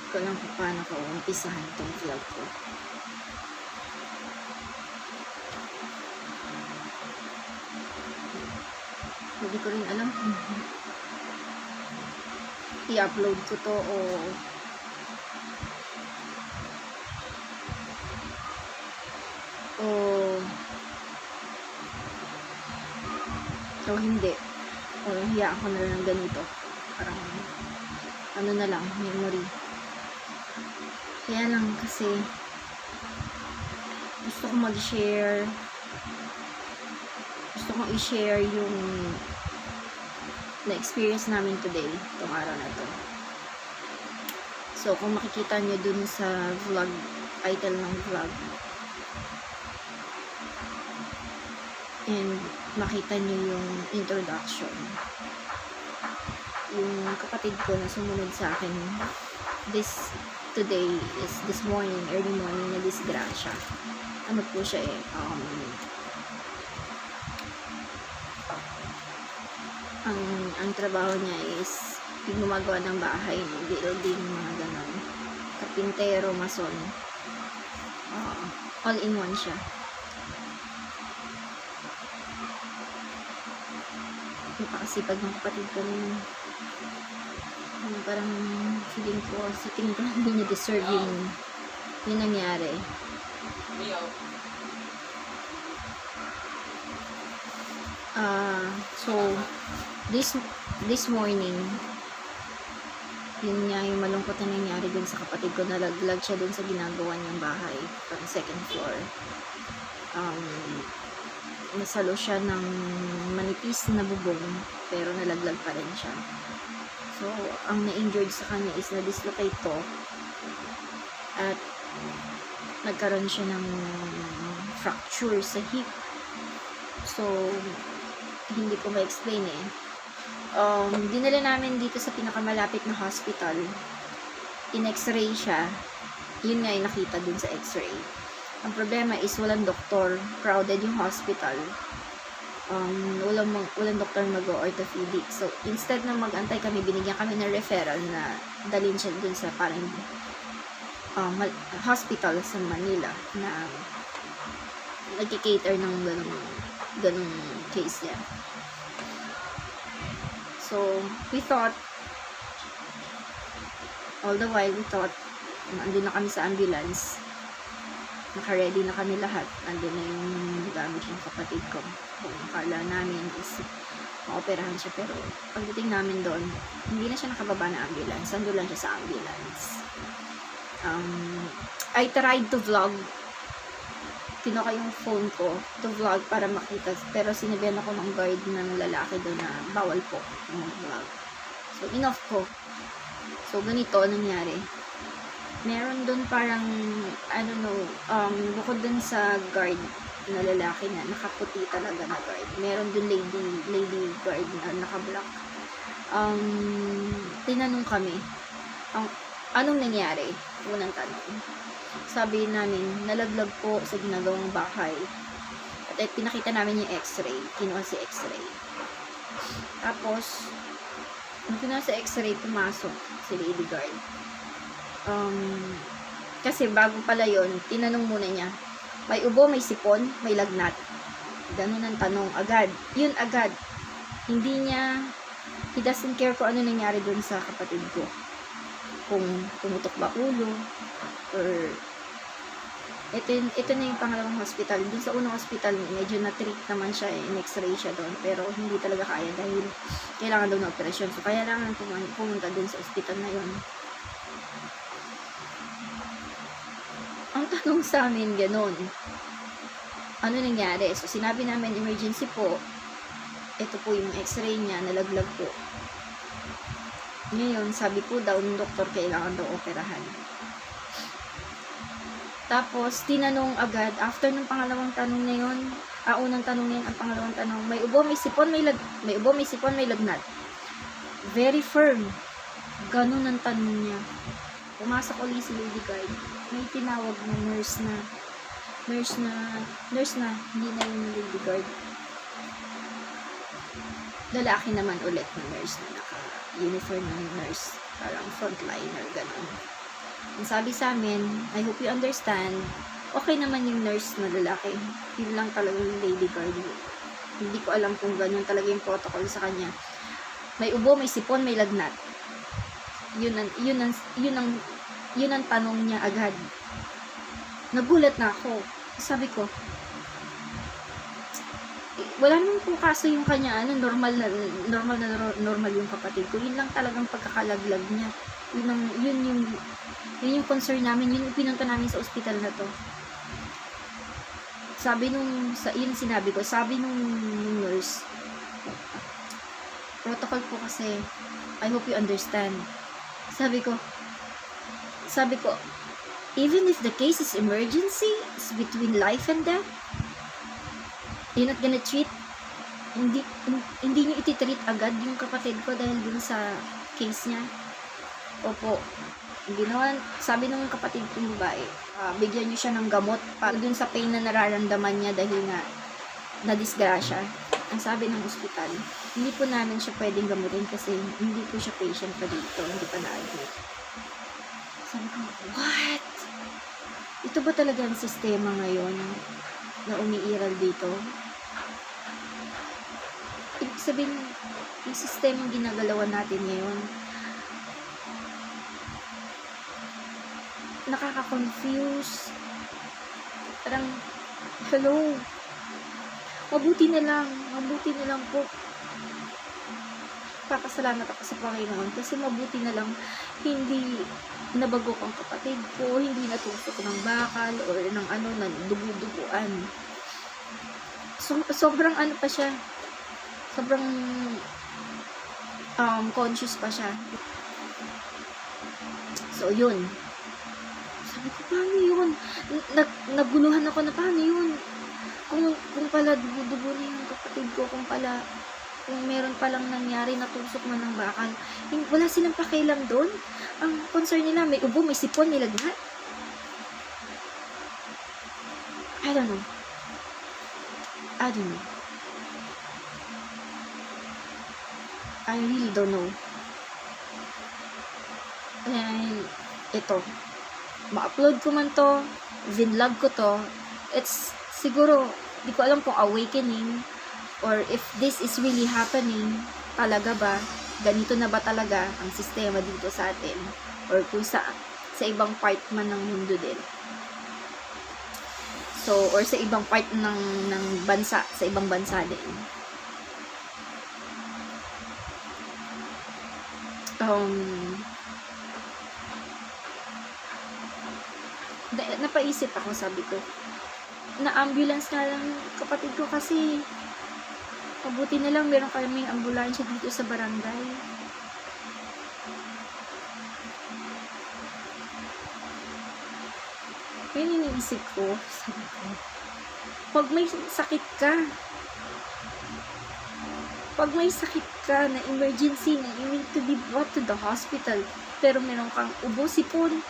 ko lang kung paano ko umpisahan itong vlog ko. Hindi ko rin alam kung i-upload ko to o hindi. O hiya ako na lang ganito. Parang ano na lang, memory. Kaya lang kasi gusto kong mag-share. Gusto kong i-share yung na-experience namin today, itong araw na to. So, kung makikita nyo dun sa vlog, title ng vlog, and makita nyo yung introduction, yung kapatid ko na sumunod sa akin today is this morning, early morning, na disgrasya. Ano po siya ang trabaho niya is yung gumagawa ng bahay, building, mga ganon, kapintero, mason, all in one siya. Napakasipag ng kapatid ko rin. Parang feeling ko, sa tingin ko hindi niya deserve yung nangyari. So this morning, yun nga yung malungkot na nangyari dun sa kapatid ko. Nalaglag siya dun sa ginagawa niyang bahay, parang second floor. Nasalo siya ng manipis na bubong, pero nalaglag pa rin siya. So, ang na-injured sa kanya is na-dislocate to, at nagkaroon siya ng fracture sa hip. So, hindi ko ma-explain dinala namin dito sa pinakamalapit na hospital. In-x-ray siya. Yun nga yung nakita dun sa x-ray. Ang problema is walang doktor, crowded yung hospital. Walang doktor mag-orthopedic. So, instead na mag-antay kami, binigyan kami ng referral na dalhin siya dun sa parang hospital sa Manila na nag-cater ng ganung case niya. So, we thought, all the while, andun na kami sa ambulance. Naka-ready na kami lahat. Andun na yung gamit ng kapatid ko. Kung akala namin is maoperahan siya, pero pagdating namin doon, hindi na siya nakababa na ambulance. Andun lang siya sa ambulance. I tried to vlog. Kinuha yung phone ko to vlog para makita, pero sinabihan ako ng guard ng lalaki doon na bawal po mag-vlog. So, in-off ko. So, ganito nangyari. Meron doon parang, bukod doon sa guard na lalaki na nakaputi talaga na guard, meron doon lady guard na naka-black. Tinanong kami, anong nangyari? Unang tanong. Sabi namin, nalaglag po sa ginagawang bahay. At pinakita namin yung x-ray. Kinuha si x-ray. Tapos, nung kinuha si x-ray, pumasok si lady guard. Kasi bago pala yun, tinanong muna niya, may ubo, may sipon, may lagnat. Ganun ang tanong. Agad. Yun agad. He doesn't care kung ano nangyari dun sa kapatid ko. Kung pumutok ba ulo, or ito na yung pangalawang hospital. Dun sa unang hospital, medyo na-treat naman siya, in-x-ray siya doon, pero hindi talaga kaya dahil kailangan daw na operasyon. So, kaya lang pumunta dun sa hospital na yun. Ang tanong sa amin, ganun, ano nangyari? So, sinabi namin, emergency po. Ito po yung x-ray niya, nalaglag po. Ngayon, sabi po daw ng doktor, kailangan daw operahan. Tapos, tinanong agad, after ng pangalawang tanong na yun, unang tanong na yun, ang pangalawang tanong, may ubo, may sipon, may lagnat. Very firm. Ganun ang tanong niya. Pumasok ulit si lady guard. May tinawag na nurse na, hindi na yung lady guard. Lalaki naman ulit na nurse na naka-uniform ng nurse. Parang frontliner, ganun. Ang sabi sa amin, I hope you understand, okay naman yung nurse na lalaki. Yun lang talaga yung lady guard. Hindi ko alam kung ganyan talaga yung protocol sa kanya. May ubo, may sipon, may lagnat. Yun ang tanong niya agad. Nagulat na ako. Sabi ko, wala naman po kaso yung kanya, normal yung kapatid ko. Yun lang talagang pagkakalaglag niya. Yun yung concern namin, yun yung pinunta namin sa ospital na to. Yun sinabi ko, sabi nung nurse, protocol po kasi, I hope you understand. Sabi ko, even if the case is emergency, it's between life and death, you're not gonna treat, hindi nyo ititreat agad yung kapatid ko dahil dun sa case niya. Opo. Sabi ng kapatid kong babae, bigyan niyo siya ng gamot para dun sa pain na nararamdaman niya dahil nga na-disgrasya. Ang sabi ng ospital, hindi po namin siya pwedeng gamutin kasi hindi po siya patient pa dito, hindi pa na-admit. Sabi ko, what? Ito ba talaga ang sistema ngayon na umiiral dito? Ibig sabihin, yung sistema ginagalawan natin ngayon, nakaka-confuse. Parang, hello, mabuti na lang po. Papasalamat ako sa Panginoon kasi mabuti na lang hindi nabago ang kapatid ko, hindi natusok ng bakal or ng duguduguan. Sobrang pa siya, sobrang conscious pa siya. So, yun. Sabi ko, paano yun? Naguluhan ako na paano yun? Kung pala dugo-dugo na yung kapatid ko, kung meron palang nangyari na tusok man ng bakal, wala silang pakialam doon. Ang concern nila, may ubo, may sipon, may lagnat. I don't know. I really don't know. And ito, ma-upload ko man to, vinlog ko to, it's siguro, di ko alam kung awakening or if this is really happening, talaga ba, ganito na ba talaga ang sistema dito sa atin or kung sa ibang part man ng mundo din. So, or sa ibang part ng bansa, sa ibang bansa din. Napaisip ako, sabi ko, na-ambulance na lang kapatid ko kasi mabuti na lang meron kaming ambulansya dito sa barangay. Yun iniisip ko, sabi ko, pag may sakit ka na emergency na you need to be brought to the hospital, pero meron kang ubo, sipon,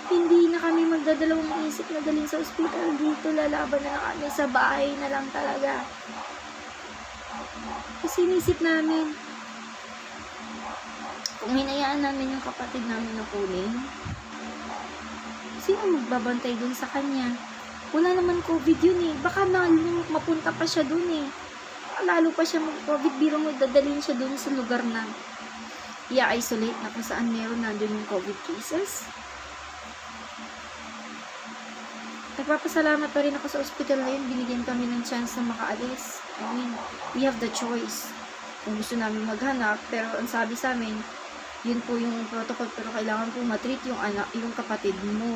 hindi na kami magdadalawang isip na dalhin sa ospital. Dito lalaban na lang kami, sa bahay na lang talaga. Kasi inisip namin, kung hinayaan namin yung kapatid namin na kunin, sino magbabantay dun sa kanya? Wala naman COVID yun eh. Baka mapunta pa siya dun eh. Lalo pa siya mag-COVID, biro mo dadalhin siya dun sa lugar na i-isolate na kung saan meron nandun yung COVID cases. Nagpapasalamat pa rin ako sa ospital na yun. Binigyan kami ng chance na makaalis. I mean, we have the choice. Kung gusto namin maghanap, pero ang sabi sa amin, yun po yung protocol, pero kailangan po matreat yung kapatid mo.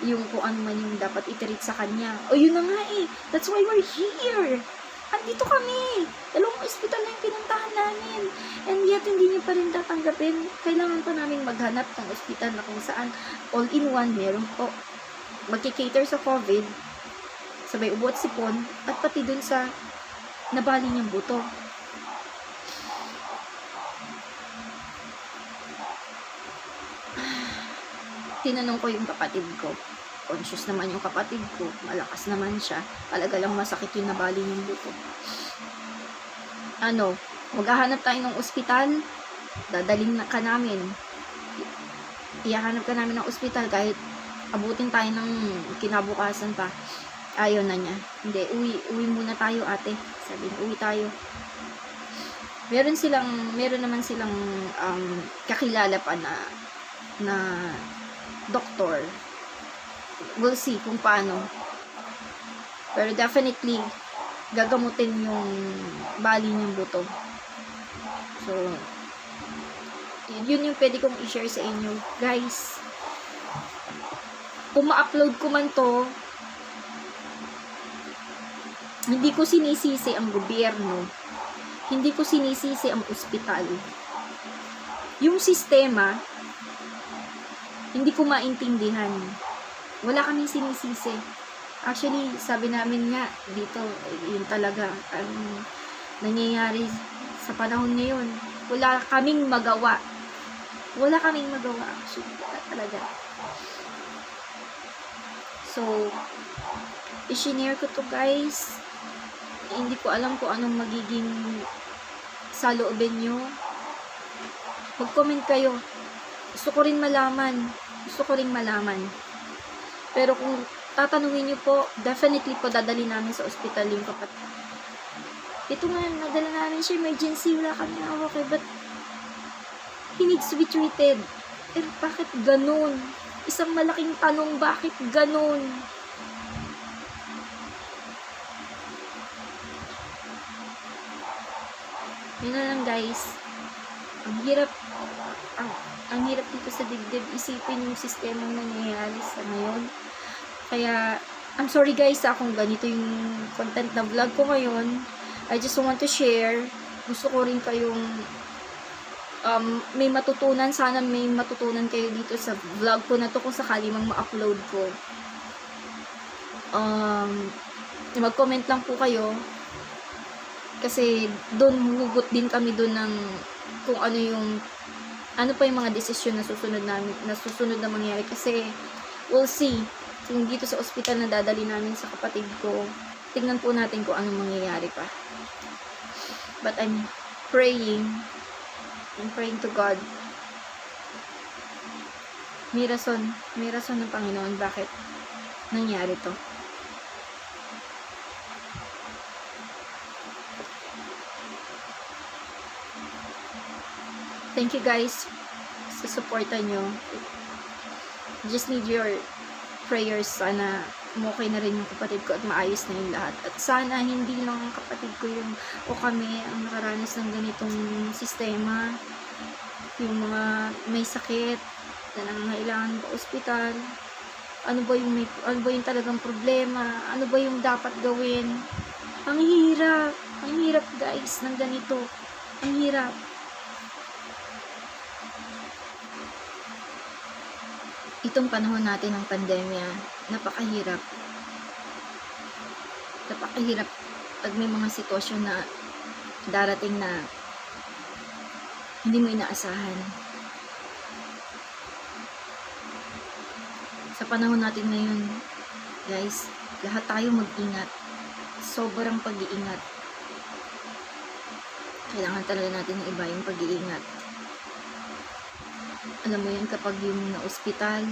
Yung kung ano man yung dapat itreat sa kanya. O yun na nga eh. That's why we're here. Andito kami. Dalawang ospital na yung pinuntahan namin. And yet, hindi niyo pa rin tatanggapin. Kailangan pa namin maghanap ng ospital na kung saan all-in-one meron po. Magkikater sa COVID, sabay ubo at sipon, at pati dun sa nabali niyang buto. Tinanong ko yung kapatid ko. Conscious naman yung kapatid ko. Malakas naman siya. Talaga lang masakit yung nabali niyang buto. Maghahanap tayo ng ospital? Dadaling na ka namin. ihahanap ka namin ng ospital kahit abutin tayo ng kinabukasan pa. Ayaw na niya. Hindi, uwi muna tayo ate. Sabi niya, uwi tayo. Meron naman silang kakilala pa na doktor. We'll see kung paano. Pero definitely, gagamutin yung bali niyang buto. So, yun yung pwede kong i-share sa inyo. Guys, kung ma-upload ko man to, hindi ko sinisisi ang gobyerno. Hindi ko sinisisi ang ospital. Yung sistema, hindi ko maintindihan. Wala kaming sinisisi. Actually, sabi namin nga, dito, yun talaga, ang nangyayari sa panahon ngayon. Wala kaming magawa. Wala kaming magawa. Actually, talaga. So, i-share ko to guys. Hindi ko alam kung anong magiging saloobin nyo. Mag-comment kayo. Gusto ko rin malaman. Pero kung tatanungin nyo po, definitely po dadali namin sa ospital yung kapatid. Ito nga, nadala namin siya emergency. Wala kami na okay, but he needs to be treated. Eh, bakit ganun? Isang malaking tanong, bakit ganun? Yun na lang guys. Ang hirap dito sa dibdib isipin yung sistema nangyayari sa ngayon. Kaya, I'm sorry guys kung ganito yung content na vlog ko ngayon. I just want to share. Gusto ko rin kayong may matutunan. Sana may matutunan kayo dito sa vlog ko na to kung sakali mang ma-upload ko. Mag-comment lang po kayo. Kasi doon hugot din kami doon ng kung ano pa yung mga desisyon na susunod na mangyari. Kasi we'll see kung dito sa ospital na dadali namin sa kapatid ko, tingnan po natin kung anong mangyayari pa. But I'm praying to God. May rason ng Panginoon bakit nangyari to. Thank you guys sa suporta nyo. Just need your prayers. Sana okay na rin yung kapatid ko at maayos na yung lahat. At sana hindi lang ang kapatid ko o kami ang nakaranas ng ganitong sistema. Yung mga may sakit na nangangailangan sa ospital. Ano ba yung talagang problema? Ano ba yung dapat gawin? Ang hirap guys ng ganito. Ang hirap. Itong panahon natin ng pandemya, napakahirap pag may mga sitwasyon na darating na hindi mo inaasahan. Sa panahon natin ngayon, guys, lahat tayo mag-ingat. Sobrang pag-iingat. Kailangan talaga natin ng iba yung pag-iingat. Alam mo yan, kapag yung na-ospital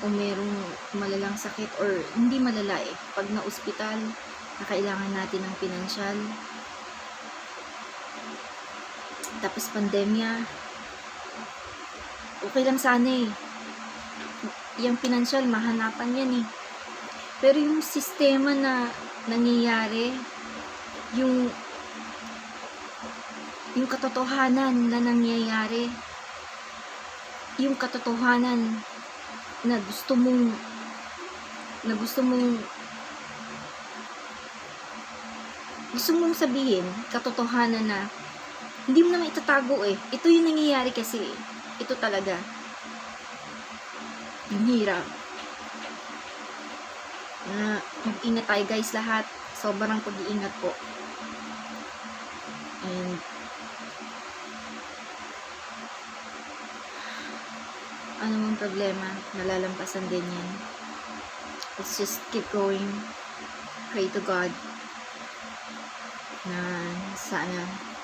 o merong malalang sakit or hindi malala pag na-ospital na kailangan natin ng pinansyal, tapos pandemya, okay lang sana yung pinansyal mahanapan yan pero yung sistema na nangyayari, yung katotohanan na nangyayari, yung katotohanan na gusto mong sabihin, katotohanan na hindi mo naman itatago ito yung nangyayari kasi ito talaga yung hirap na mag-ingat tayo guys lahat. Sobrang pag-iingat po. And ano mong problema, nalalampasan din yan. Let's just keep going. Pray to God na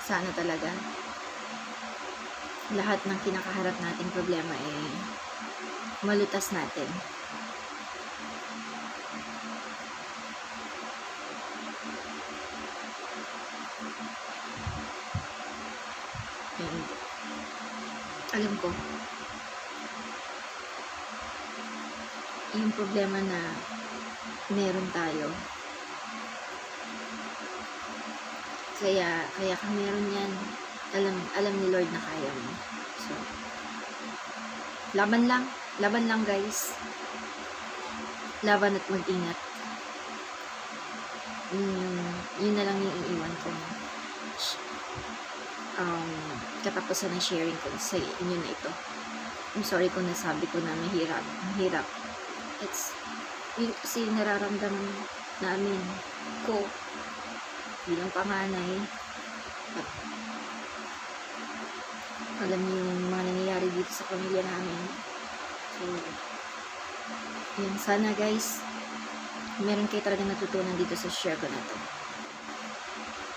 sana talaga lahat ng kinakaharap nating problema malutas natin. And, alam ko, yung problema na meron tayo, kaya ka meron yan, alam ni Lord na kaya mo. So, laban lang guys, laban at mag-ingat. Yun na lang yung iiwan ko. Katapusan ng sharing ko sa inyo na ito. I'm sorry kung nasabi ko na mahirap. It's yun kasi nararamdaman namin ko bilang panganay, at alam niyo yung mga nangyayari dito sa pamilya namin. So, yun, sana guys, meron kayo talaga natutunan dito sa share ko na to.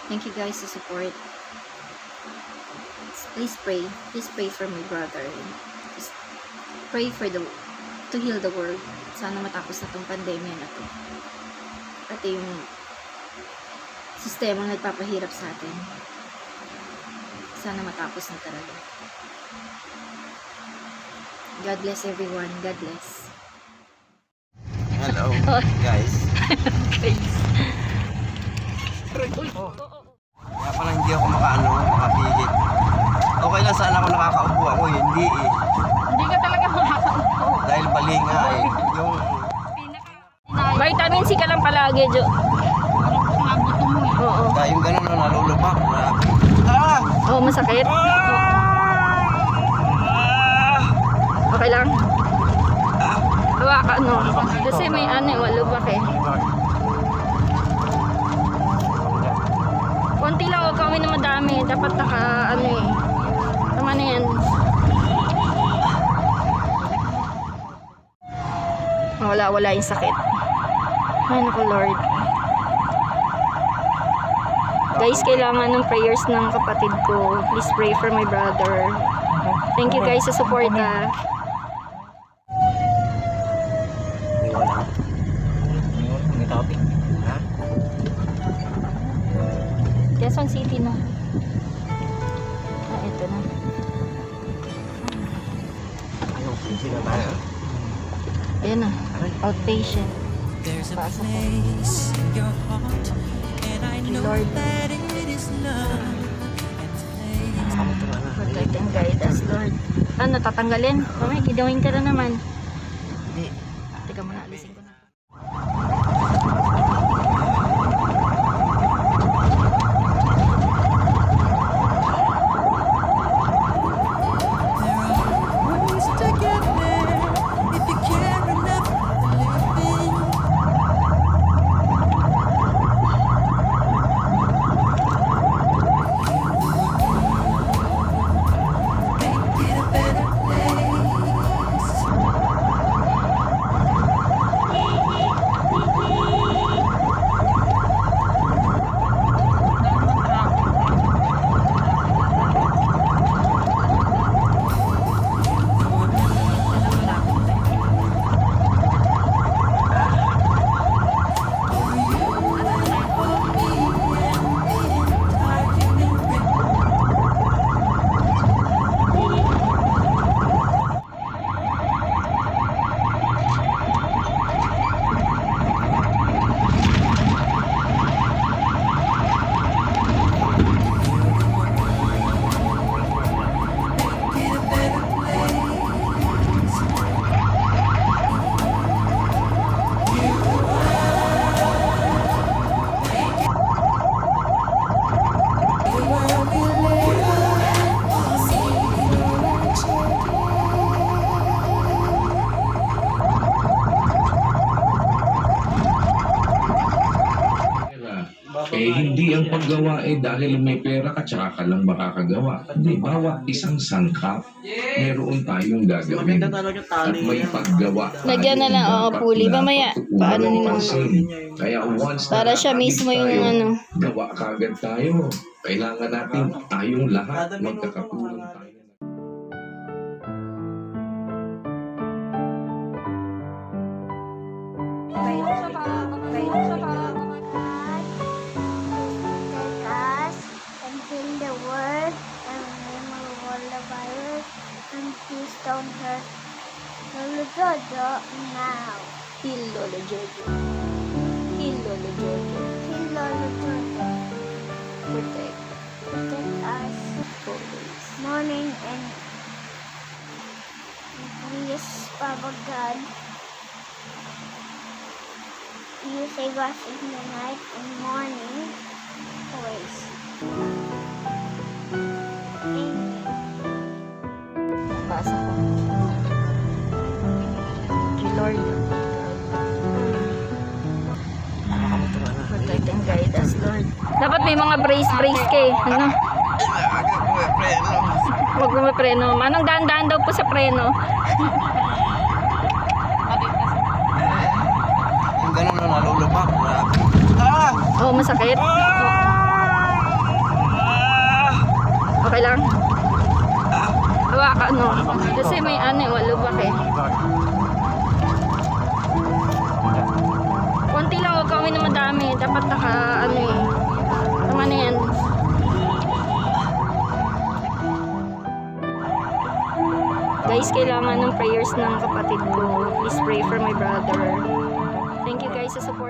Thank you guys sa support. Please pray for my brother. Just pray for to heal the world. Sana matapos na tong pandemya na to. Pati yung sistema nagpapahirap sa atin. Sana matapos na talaga. God bless everyone. God bless. Hello, guys. Kaya pala hindi ako makapigit. Okay lang sana ako nakakaupo ako, hindi eh. Hindi ka talaga makakaupo. Dahil bali nga eh. Yung Vitamin C ka lang palagi, Jo. Oo. dahil yung ganun na nalulubak. Oo, masakit. Okay lang. Hawakan mo. Kasi may malubak eh. Konti lang, huwag kami na madami. Dapat tama na yan. Wala yung sakit. Ay, naku Lord. Guys, kailangan ng prayers ng kapatid ko. Please pray for my brother. Thank you guys sa support ha. May topic. Ha? Quezon City na. Ito na. Ayun, sino tayo? Ayan na. Outpatient. There's a Pasok ko. place in your heart, and I know Lord. that it is love. Protect and guide us, Lord. Ano, tatanggalin? Mamaya, gidawin ka na naman. Hindi. Teka muna, alisin ko na. Ways to get there if you care enough for living. Make it a better place. Eh, hindi ang paggawa dahil may pera ka tsaka ka lang makakagawa. Hindi, bawat isang sangkap, meron tayong gagawin. At may paggawa tayo. Lagyan na lang, dapat puli. na Mamaya, pagtuunan paano ng nila? pansin. Kaya once na Para siya nakakabit mismo yung tayo, gawa kagad tayo. Kailangan natin tayong lahat magkakatulong tayo. And please don't hurt Lolo Jojo now. Heal Lolo Jojo. Heal Lolo Jojo. Heal Lolo Jojo. Protect. Protect us Always. morning and please, Papa God, you save us in the night and morning always. Amen. Basa ko. Kay Lord. Protect and guide us, Lord. Dapat may mga brace ka eh. Ano? Huwag mo may preno. Manong daan-daan daw po sa preno. Yung ganun na nalulubak. Oo, masakit. Okay lang. Hawakan, no? Kasi may malubak eh. Konti lang, huwag kami na madami. Dapat tama na yan. Guys, kailangan ng prayers ng kapatid ko. Please pray for my brother. Thank you guys sa support.